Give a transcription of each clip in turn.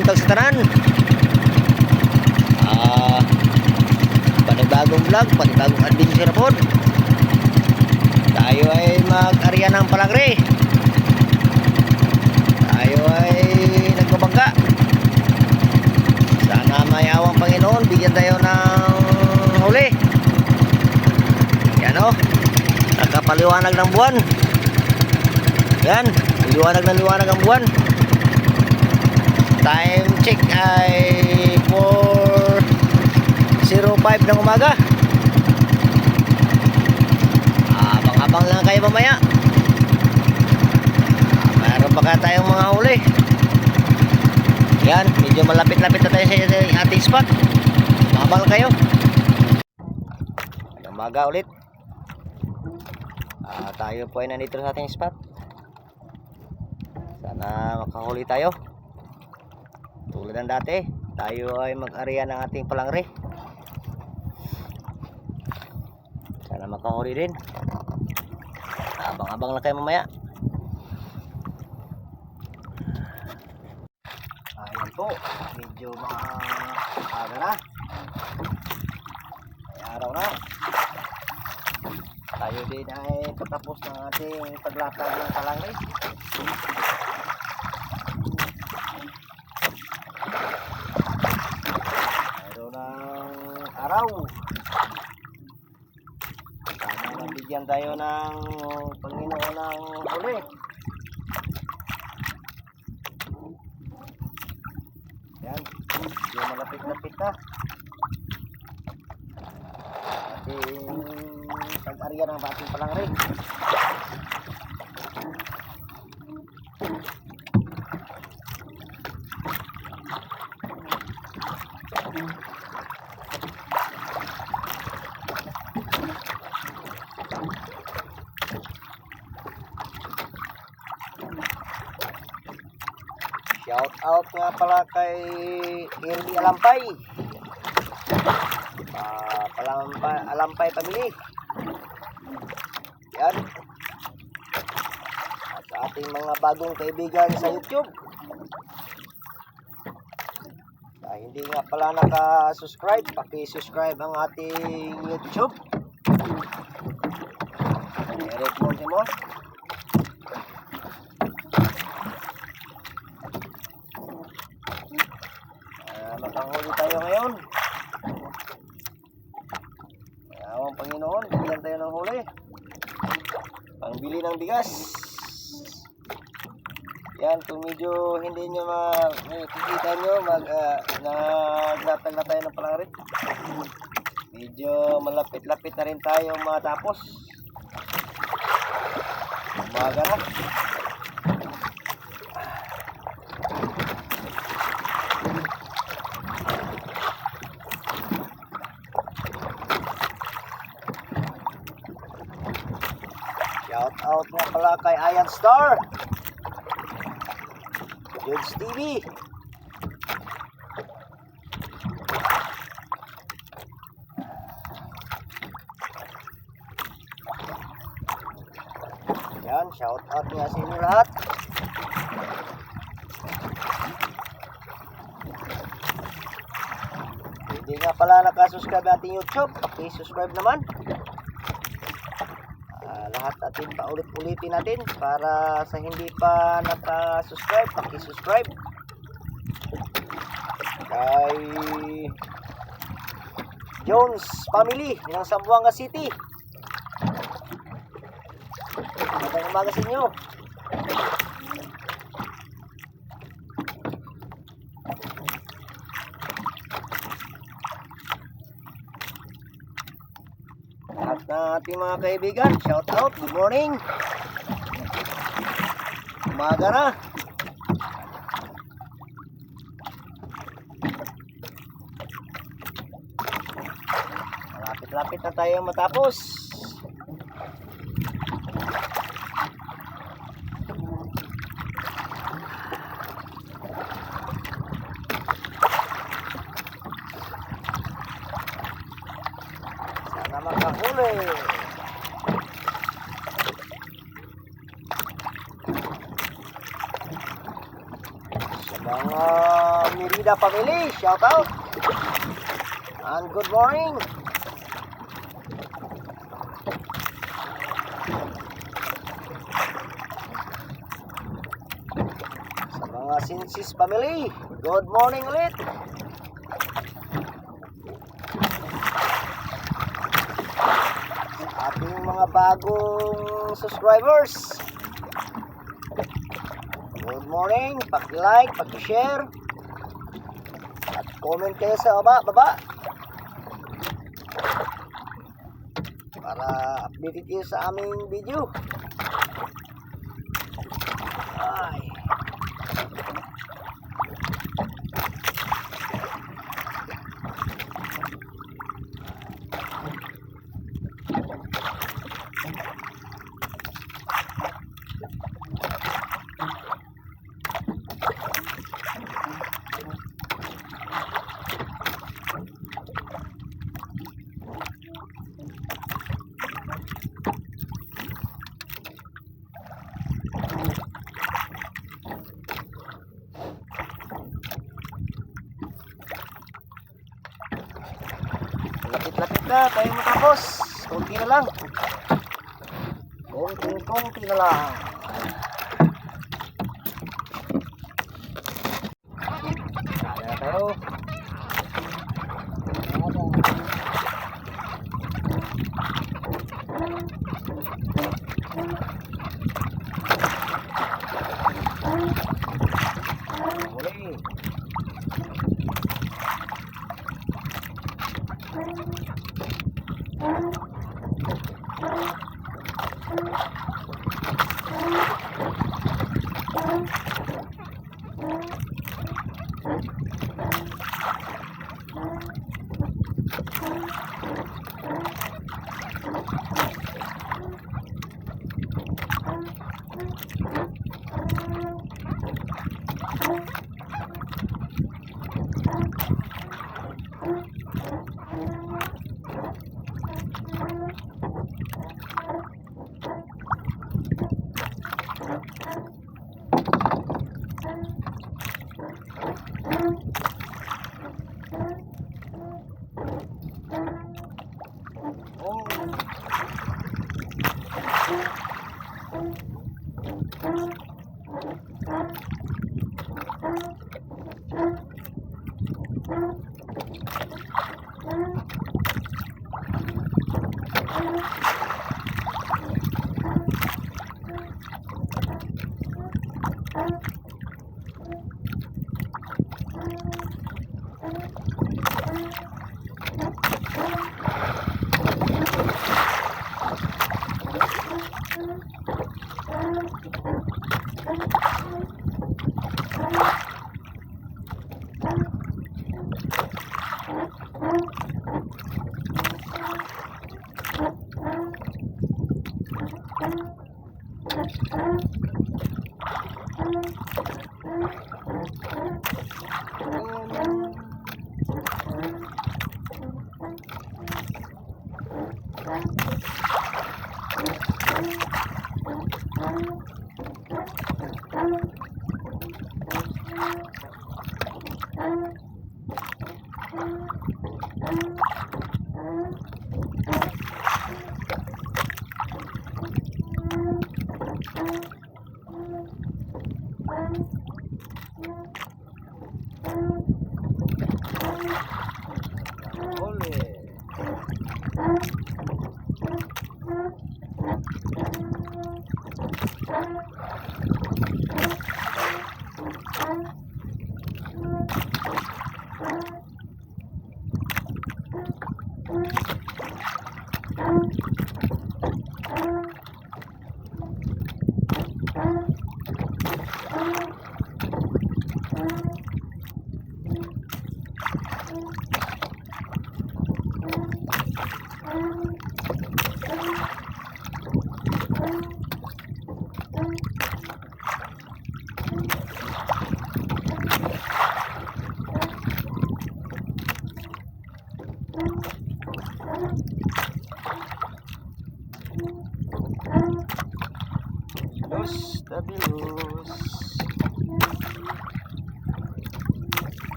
buntag sa tanan. Panibagong vlog, panibagong adventure po. Tayo ay mag-arya ng palangre. Tayo ay nagbabangga. Sana may awang Panginoon, bigyan tayo ng huli. Yan o, nagkapaliwanag ng buwan. Yan, liwanag ang buwan. Time check ay 4:05 ng umaga. Abang-abang lang kayo mamaya. Mayroon pa kaya tayong mga huli. Yan, medyo malapit-lapit na tayo sa ating spot. Abang kayo. Umaga ulit. Tayo po ay nandito sa ating spot. Sana makahuli tayo. Tulad ng dati, tayo ay mag-arya ng ating palangre. Sana makahuli din. Abang-abang lang kayo mamaya. Ayan po, medyo maaga na. May araw na. Tayo din ay patapos ng ating paglatag ng palangre. Mayroon ng araw. Sana mabigyan tayo ng Panginoon ng huli. Yan, yung malapit-lapit na ating pag-arya ng ating palangre. Shout out nga pala kay Irby Alampay. Alampay family. Yan. At sa ating mga bagong kaibigan sa YouTube. Hindi nga pala naka-subscribe, paki-subscribe ang ating YouTube. Eric Montimo. Makanghuli tayo ngayon. Awang Panginoon, bigyan tayo ng huli. Pangbili ng bigas. Yan, kung medyo hindi nyo makikita nyo, naglatag na tayo ng palangre. Medyo malapit-lapit na rin tayo matapos. Umaga na. Shout out nga pala kay Ayan Star, Judes TV. Yan, shout out nga sa inyo lahat. Hindi nga pala nakasubscribe ating YouTube, paki-subscribe naman. Lahat atin paulit-ulitin natin para sa hindi pa naka-subscribe, paki-subscribe. Kay Jones Family ng Zamboanga City. Magandang umaga sa inyo. At ating mga kaibigan, shout out, good morning. Umaga na. Malapit-lapit na tayo matapos. Sana makahuli. Sa mga Merida family, shout out. And good morning. Sa mga Sinsis family, good morning ulit. Sa ating mga bagong subscribers, good morning. Paki-like, paki-share, at comment kayo sa baba para update kayo sa aming video. Ay. Lapit-lapit na tayo matapos. Kunti na lang. Kunti na lang. Kaya na tayo. Muli.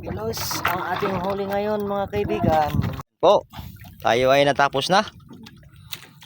Kilos ang ating huli ngayon mga kaibigan. Po, tayo ay natapos na.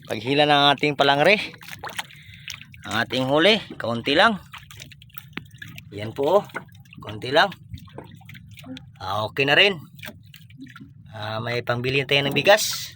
Paghila ng ating palangre. Ang ating huli, kaunti lang. Yan po, kaunti lang. Okay na rin. May pambili tayo ng bigas.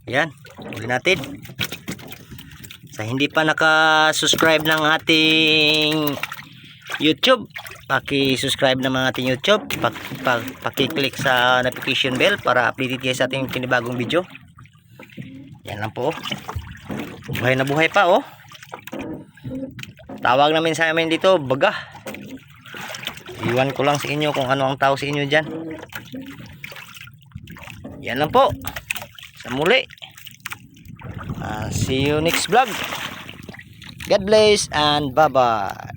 Yan, huli natin. Sa hindi pa naka-subscribe ng ating YouTube, paki-subscribe ng mga ating YouTube, paki-click sa notification bell para updated kayo sa ating pinibagong video. Yan lang po. Buhay na buhay pa oh. Tawag namin sa amin dito, baga. Iwan ko lang sa inyo kung ano ang tawag sa inyo dyan. Yan lang po. Sa muli. See you next vlog. God bless and bye-bye.